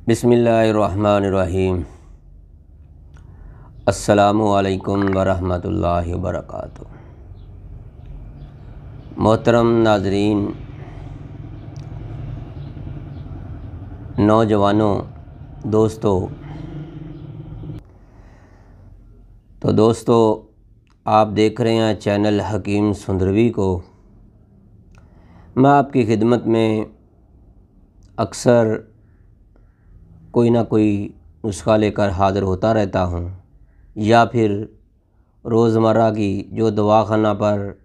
बिस्मिल्लाहिर्रहमानिर्रहीम। अस्सलामु अलैकुम वरहमतुल्लाहि वबरकातुहू। मोहतरम नाज़रीन, नौजवानों, दोस्तों, आप देख रहे हैं चैनल हकीम सुंदरवी को। मैं आपकी खिदमत में अक्सर कोई ना कोई नुस्खा लेकर हाज़िर होता रहता हूँ, या फिर रोज़मर्रा की जो दवाखाना पर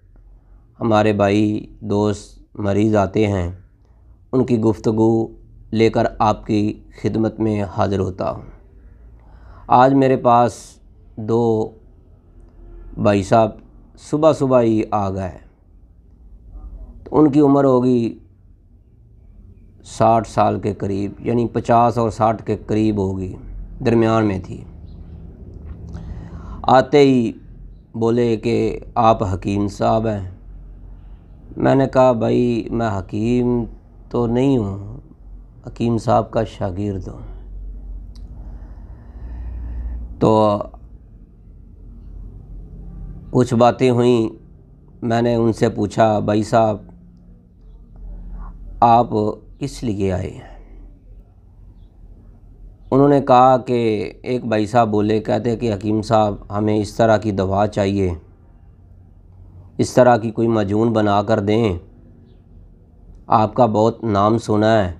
हमारे भाई दोस्त मरीज़ आते हैं उनकी गुफ्तगू लेकर आपकी खिदमत में हाज़िर होता हूँ। आज मेरे पास दो भाई साहब सुबह सुबह ही आ गए। तो उनकी उम्र होगी 60 साल के करीब, यानी 50 और 60 के करीब होगी, दरमियान में थी। आते ही बोले कि आप हकीम साहब हैं। मैंने कहा भाई मैं हकीम तो नहीं हूँ, हकीम साहब का शागिर्द हूँ। तो कुछ बातें हुई, मैंने उनसे पूछा भाई साहब आप किस लिए आए हैं। उन्होंने कहा कि एक भाई साहब बोले, कहते कि हकीम साहब हमें इस तरह की दवा चाहिए, इस तरह की कोई माजून बना कर दें, आपका बहुत नाम सुना है,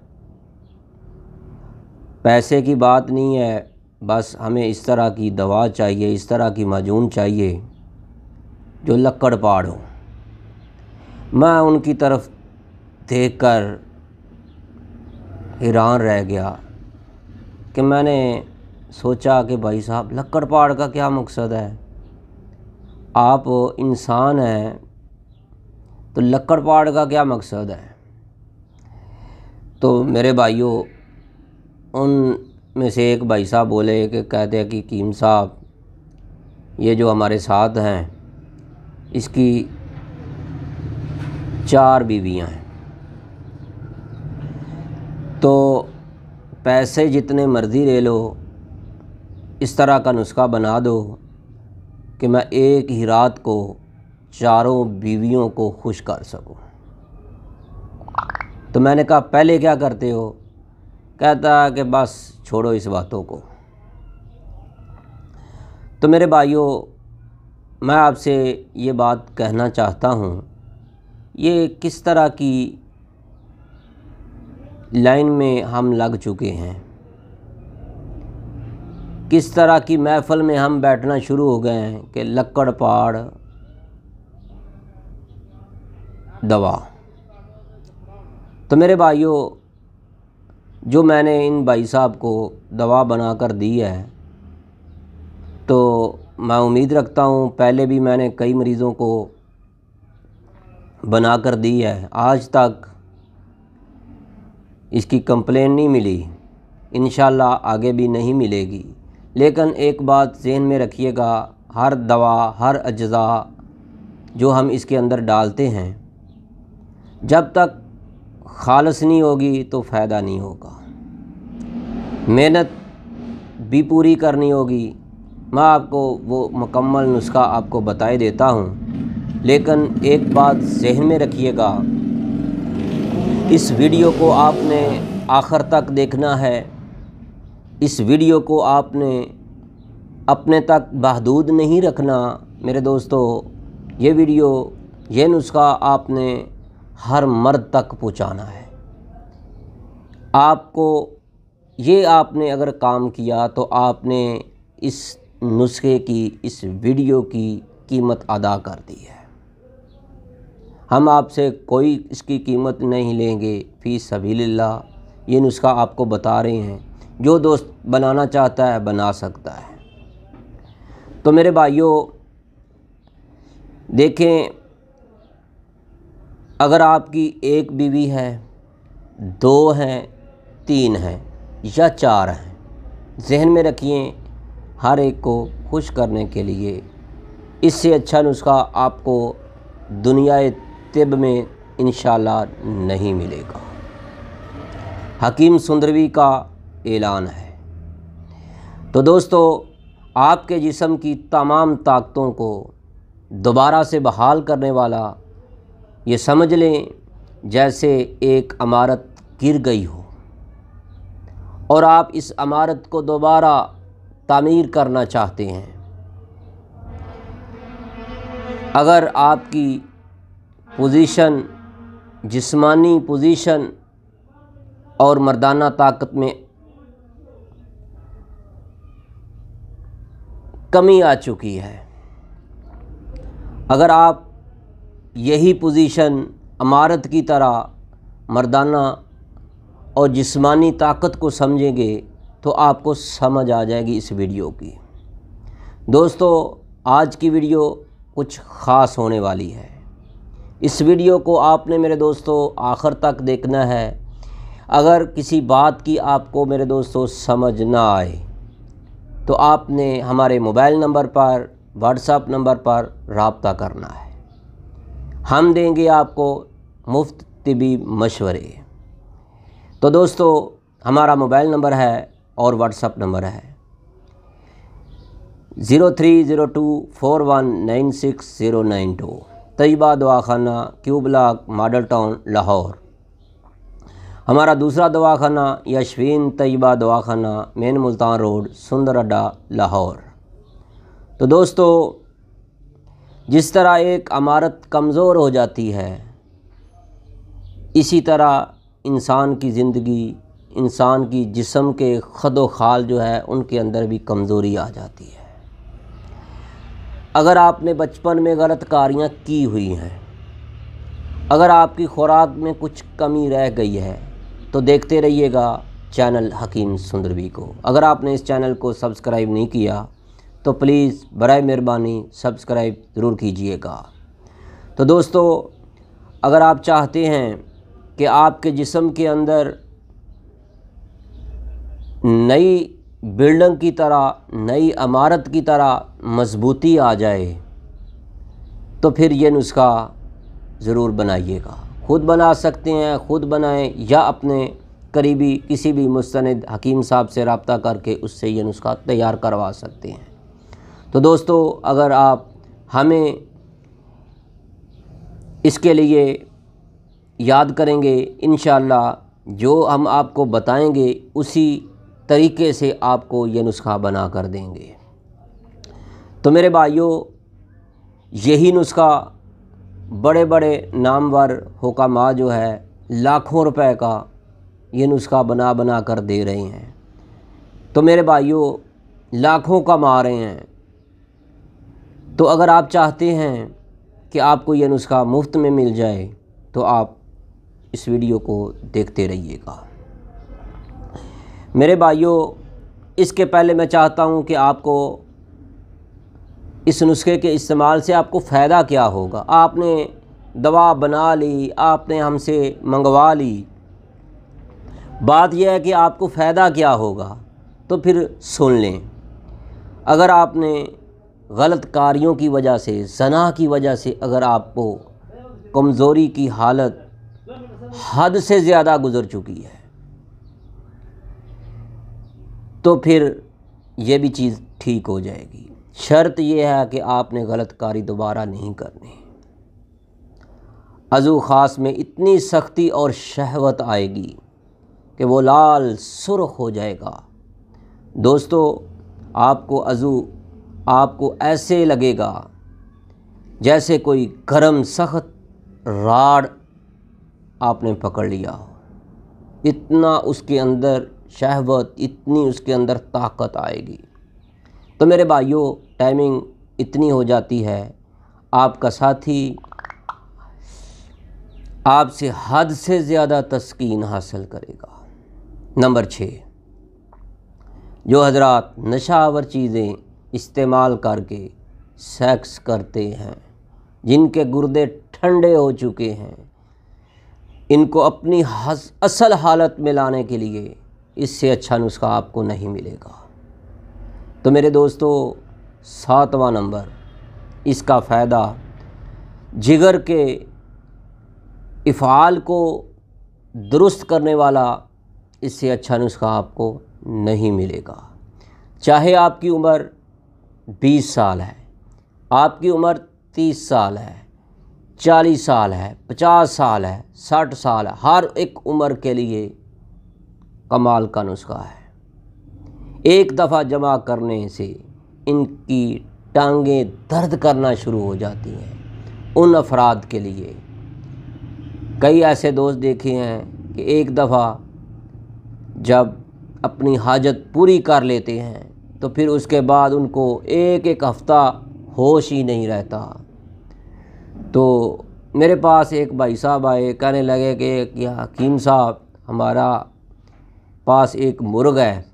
पैसे की बात नहीं है, बस हमें इस तरह की दवा चाहिए, इस तरह की माजून चाहिए जो लक्कड़ पाड़ हो। मैं उनकी तरफ देखकर हैरान रह गया कि मैंने सोचा कि भाई साहब लक्कड़ पाड़ का क्या मकसद है, आप इंसान हैं तो लक्कड़ पाड़ का क्या मकसद है। तो मेरे भाइयों, उन में से एक भाई साहब बोले कि कहते हैं कि हकीम साहब ये जो हमारे साथ हैं इसकी 4 बीवियां हैं, तो पैसे जितने मर्ज़ी ले लो, इस तरह का नुस्खा बना दो कि मैं एक ही रात को 4 बीवियों को खुश कर सकूं। तो मैंने कहा पहले क्या करते हो। कहता कि बस छोड़ो इस बातों को। तो मेरे भाइयों, मैं आपसे ये बात कहना चाहता हूँ, ये किस तरह की लाइन में हम लग चुके हैं, किस तरह की महफ़िल में हम बैठना शुरू हो गए हैं कि लक्कड़ पाड़ दवा। तो मेरे भाइयों, जो मैंने इन भाई साहब को दवा बना कर दी है, तो मैं उम्मीद रखता हूँ, पहले भी मैंने कई मरीज़ों को बना कर दी है, आज तक इसकी कंप्लेन नहीं मिली, इंशाल्लाह आगे भी नहीं मिलेगी। लेकिन एक बात ज़हन में रखिएगा, हर दवा, हर अज्जा जो हम इसके अंदर डालते हैं, जब तक खालिस नहीं होगी तो फ़ायदा नहीं होगा। मेहनत भी पूरी करनी होगी। मैं आपको वो मुकम्मल नुस्खा आपको बताए देता हूँ, लेकिन एक बात ज़हन में रखिएगा, इस वीडियो को आपने आखिर तक देखना है। इस वीडियो को आपने अपने तक महदूद नहीं रखना मेरे दोस्तों। ये वीडियो, ये नुस्खा आपने हर मर्द तक पहुंचाना है। आपने अगर काम किया तो आपने इस नुस्खे की, इस वीडियो की कीमत अदा कर दी है। हम आपसे कोई इसकी कीमत नहीं लेंगे, फ़ी सबीलिल्लाह। ये नुस्खा आपको बता रहे हैं, जो दोस्त बनाना चाहता है बना सकता है। तो मेरे भाइयों देखें, अगर आपकी एक बीवी है, 2 हैं, 3 हैं या 4 हैं, जहन में रखिए, हर एक को खुश करने के लिए इससे अच्छा नुस्खा आपको दुनिया तिब में इंशाल्लाह नहीं मिलेगा। हकीम सुंदरवी का ऐलान है। तो दोस्तों, आपके जिस्म की तमाम ताकतों को दोबारा से बहाल करने वाला, ये समझ लें जैसे एक इमारत गिर गई हो और आप इस इमारत को दोबारा तामीर करना चाहते हैं। अगर आपकी पोजीशन, जिस्मानी पोजीशन और मर्दाना ताकत में कमी आ चुकी है, अगर आप यही पोजीशन इमारत की तरह मर्दाना और जिस्मानी ताकत को समझेंगे तो आपको समझ आ जाएगी इस वीडियो की। दोस्तों, आज की वीडियो कुछ ख़ास होने वाली है। इस वीडियो को आपने मेरे दोस्तों आखिर तक देखना है। अगर किसी बात की आपको मेरे दोस्तों समझ ना आए तो आपने हमारे मोबाइल नंबर पर, व्हाट्सएप नंबर पर रब्ता करना है। हम देंगे आपको मुफ्त तिबी मशवरे। तो दोस्तों, हमारा मोबाइल नंबर है और व्हाट्सएप नंबर है 0302419692, तैयबा दवाखाना, Q block, model town, Lahore. हमारा दूसरा दवाखाना यशवीन तैयबा दवाखाना, मेन मुल्तान रोड, सुंदर अड्डा, लाहौर। तो दोस्तों, जिस तरह एक इमारत कमज़ोर हो जाती है, इसी तरह इंसान की ज़िंदगी, इंसान की जिस्म के खदो खाल जो है उनके अंदर भी कमज़ोरी आ जाती है। अगर आपने बचपन में गलत कारियाँ की हुई हैं, अगर आपकी खुराक में कुछ कमी रह गई है तो देखते रहिएगा चैनल हकीम सुंदरवी को। अगर आपने इस चैनल को सब्सक्राइब नहीं किया तो प्लीज़ बराए मेहरबानी सब्सक्राइब ज़रूर कीजिएगा। तो दोस्तों, अगर आप चाहते हैं कि आपके जिस्म के अंदर नई बिल्डिंग की तरह, नई इमारत की तरह मजबूती आ जाए तो फिर ये नुस्खा ज़रूर बनाइएगा। खुद बना सकते हैं, खुद बनाएं या अपने करीबी किसी भी मुस्तनिद हकीम साहब से रब्ता करके उससे ये नुस्खा तैयार करवा सकते हैं। तो दोस्तों, अगर आप हमें इसके लिए याद करेंगे, इंशाअल्लाह जो हम आपको बताएंगे उसी तरीके से आपको ये नुस्खा बना कर देंगे। तो मेरे भाइयों, यही नुस्खा बड़े बड़े नामवर हुकामा जो है लाखों रुपए का ये नुस्खा बना बना कर दे रहे हैं। तो मेरे भाइयों, लाखों कमा रहे हैं। तो अगर आप चाहते हैं कि आपको ये नुस्खा मुफ्त में मिल जाए तो आप इस वीडियो को देखते रहिएगा। मेरे भाइयों, इसके पहले मैं चाहता हूँ कि आपको इस नुस्खे के इस्तेमाल से आपको फ़ायदा क्या होगा। आपने दवा बना ली, आपने हमसे मंगवा ली, बात यह है कि आपको फ़ायदा क्या होगा। तो फिर सुन लें। अगर आपने गलत कार्यों की वजह से, ज़ना की वजह से अगर आपको कमज़ोरी की हालत हद से ज़्यादा गुज़र चुकी है तो फिर ये भी चीज़ ठीक हो जाएगी। शर्त यह है कि आपने गलत कारी दोबारा नहीं करनी। अज़ू ख़ास में इतनी सख्ती और शहवत आएगी कि वो लाल सुर्ख हो जाएगा। दोस्तों, आपको अज़ू आपको ऐसे लगेगा जैसे कोई गरम सख्त राड आपने पकड़ लिया हो। इतना उसके अंदर शहवत, इतनी उसके अंदर ताकत आएगी। तो मेरे भाइयों, टाइमिंग इतनी हो जाती है, आपका साथी आपसे हद से ज़्यादा तस्कीन हासिल करेगा। नंबर 6, जो हजरात नशावर चीज़ें इस्तेमाल करके सेक्स करते हैं, जिनके गुर्दे ठंडे हो चुके हैं, इनको अपनी असल हालत में लाने के लिए इससे अच्छा नुस्खा आपको नहीं मिलेगा। तो मेरे दोस्तों, 7वां नंबर, इसका फ़ायदा जिगर के इफ़ाल को दुरुस्त करने वाला इससे अच्छा नुस्खा आपको नहीं मिलेगा। चाहे आपकी उम्र 20 साल है, आपकी उम्र 30 साल है, 40 साल है, 50 साल है, 60 साल है, हर एक उम्र के लिए कमाल का नुस्खा है। एक दफ़ा जमा करने से इनकी टांगें दर्द करना शुरू हो जाती हैं। उन अफराद के लिए कई ऐसे दोस्त देखे हैं कि एक दफ़ा जब अपनी हाजत पूरी कर लेते हैं तो फिर उसके बाद उनको एक एक हफ़्ता होश ही नहीं रहता। तो मेरे पास एक भाई साहब आए, कहने लगे कि या हकीम साहब, हमारा पास एक मुर्ग है,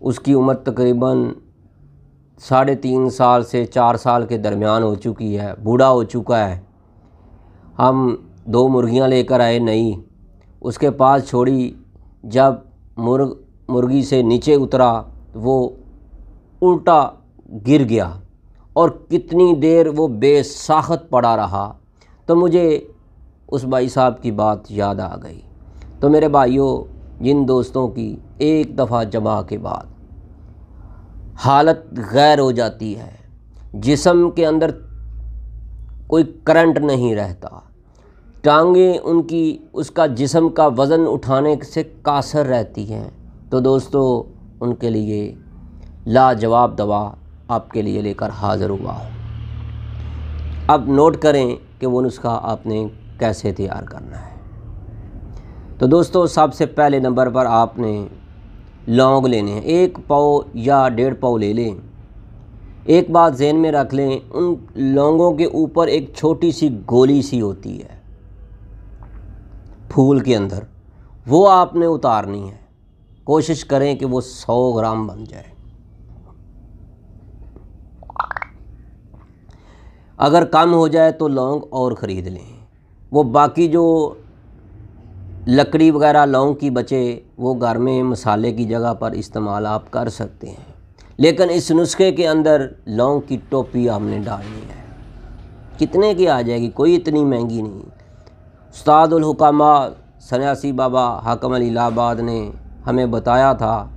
उसकी उम्र तकरीबन 3.5 साल से 4 साल के दरमियान हो चुकी है, बूढ़ा हो चुका है। हम 2 मुर्गियां लेकर आए नई, उसके पास छोड़ी, जब मुर्गी से नीचे उतरा वो उल्टा गिर गया और कितनी देर वो बेसाख्त पड़ा रहा। तो मुझे उस भाई साहब की बात याद आ गई। तो मेरे भाइयों, जिन दोस्तों की एक दफ़ा जमा के बाद हालत गैर हो जाती है, जिस्म के अंदर कोई करंट नहीं रहता, टांगें उनकी उसका जिस्म का वज़न उठाने से कासर रहती हैं, तो दोस्तों उनके लिए लाजवाब दवा आपके लिए लेकर हाज़िर हुआ हूँ। अब नोट करें कि वो नुस्खा आपने कैसे तैयार करना है। तो दोस्तों सबसे पहले नंबर पर आपने लौंग लेने हैं, 1 पाव या 1.5 पाव ले लें। एक बात ज़हन में रख लें, उन लौंगों के ऊपर एक छोटी सी गोली सी होती है फूल के अंदर, वो आपने उतारनी है। कोशिश करें कि वो 100 ग्राम बन जाए। अगर कम हो जाए तो लौंग और ख़रीद लें। वो बाकी जो लकड़ी वगैरह लौंग की बचे, वो घर में मसाले की जगह पर इस्तेमाल आप कर सकते हैं, लेकिन इस नुस्खे के अंदर लौंग की टोपी आपने डालनी है। कितने की आ जाएगी, कोई इतनी महंगी नहीं। उस्तादुल हुकामा सन्यासी बाबा हाकम अली इलाहाबाद ने हमें बताया था,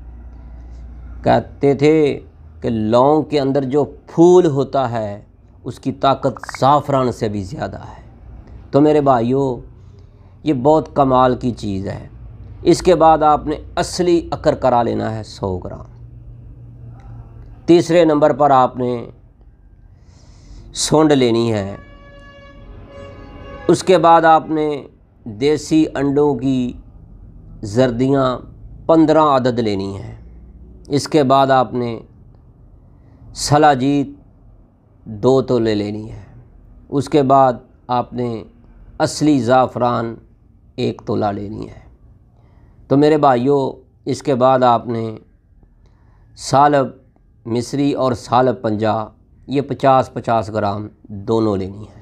कहते थे कि लौंग के अंदर जो फूल होता है उसकी ताकत ज़ाफ़रान से भी ज़्यादा है। तो मेरे भाइयों, ये बहुत कमाल की चीज़ है। इसके बाद आपने असली अकर करा लेना है 100 ग्राम। तीसरे नंबर पर आपने सोंड लेनी है। उसके बाद आपने देसी अंडों की जर्दियाँ 15 अदद लेनी है। इसके बाद आपने सलाजीत 2 तोले लेनी है। उसके बाद आपने असली ज़ाफ़रान 1 तोला लेनी है। तो मेरे भाइयों, इसके बाद आपने सालब मिस्री और सालब पंजा, ये 50-50 ग्राम दोनों लेनी है।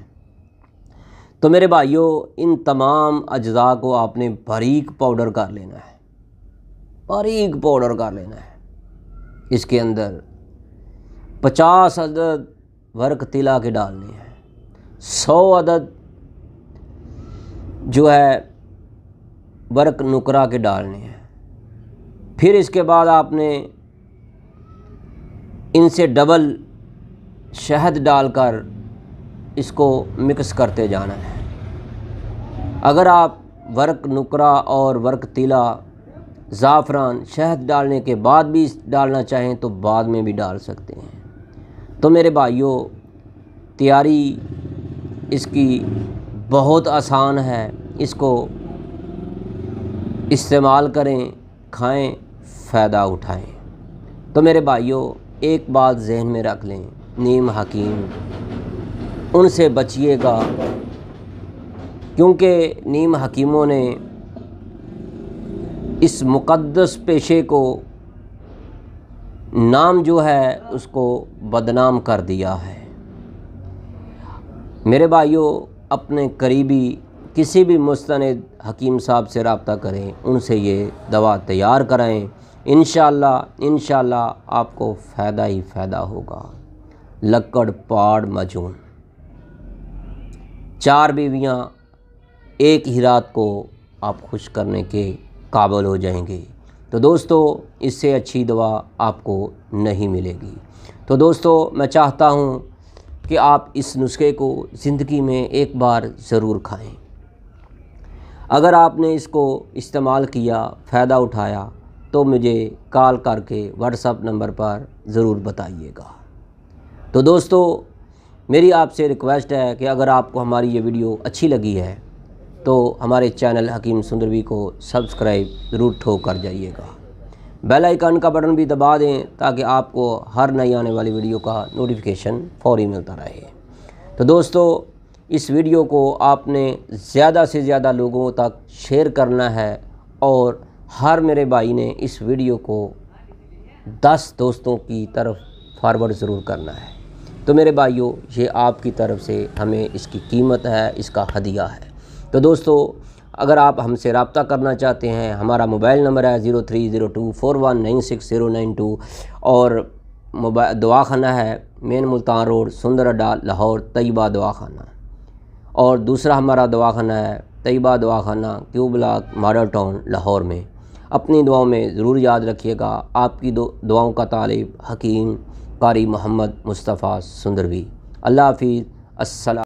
तो मेरे भाइयों, इन तमाम अज्जा को आपने बारीक पाउडर कर लेना है, बारीक पाउडर कर लेना है। इसके अंदर 50 अदद वर्क तिला के डालने हैं, 100 अदद जो है वर्क नुकरा के डालने हैं। फिर इसके बाद आपने इनसे डबल शहद डालकर इसको मिक्स करते जाना है। अगर आप वर्क नुकरा और वर्क तिला, ज़ाफ़रान, शहद डालने के बाद भी डालना चाहें तो बाद में भी डाल सकते हैं। तो मेरे भाइयों, तैयारी इसकी बहुत आसान है। इसको इस्तेमाल करें, खाएं, फ़ायदा उठाएं। तो मेरे भाइयों, एक बात जहन में रख लें, नीम हकीम, उनसे बचिएगा, क्योंकि नीम हकीमों ने इस मुक़द्दस पेशे को नाम जो है उसको बदनाम कर दिया है। मेरे भाइयों, अपने करीबी किसी भी मुस्तनिद हकीम साहब से रब्ता करें, उनसे ये दवा तैयार कराएं। इंशाअल्लाह आपको फ़ायदा ही फ़ायदा होगा। लक्कड़ पाड़ मजून, 4 बीवियाँ एक ही रात को आप खुश करने के काबिल हो जाएंगे। तो दोस्तों इससे अच्छी दवा आपको नहीं मिलेगी। तो दोस्तों मैं चाहता हूँ कि आप इस नुस्खे को ज़िंदगी में एक बार ज़रूर खाएं। अगर आपने इसको इस्तेमाल किया, फ़ायदा उठाया, तो मुझे कॉल करके व्हाट्सएप नंबर पर ज़रूर बताइएगा। तो दोस्तों मेरी आपसे रिक्वेस्ट है कि अगर आपको हमारी ये वीडियो अच्छी लगी है तो हमारे चैनल हकीम सुंदरवी को सब्सक्राइब ज़रूर ठोक कर जाइएगा। बेल आइकन का बटन भी दबा दें ताकि आपको हर नई आने वाली वीडियो का नोटिफिकेशन फ़ौरी मिलता रहे। तो दोस्तों इस वीडियो को आपने ज़्यादा से ज़्यादा लोगों तक शेयर करना है और हर मेरे भाई ने इस वीडियो को 10 दोस्तों की तरफ फॉरवर्ड ज़रूर करना है। तो मेरे भाइयों ये आपकी तरफ से हमें इसकी कीमत है, इसका हदिया है। तो दोस्तों अगर आप हमसे रब्ता करना चाहते हैं, हमारा मोबाइल नंबर है 0302419692 और मोबाइल दवाखाना है मेन मुल्तान रोड, सुंदर अड्डा, लाहौर, तैयबा दवाखाना। और दूसरा हमारा दवाखाना है तैयबा दवाखाना, Q block, model town, Lahore में। अपनी दुआओं में ज़रूर याद रखिएगा। आपकी दुआओं का तालिब हकीम कारी मोहम्मद मुस्तफ़ा सुंदरवी। अल्लाह हाफिज़। अस्सलाम।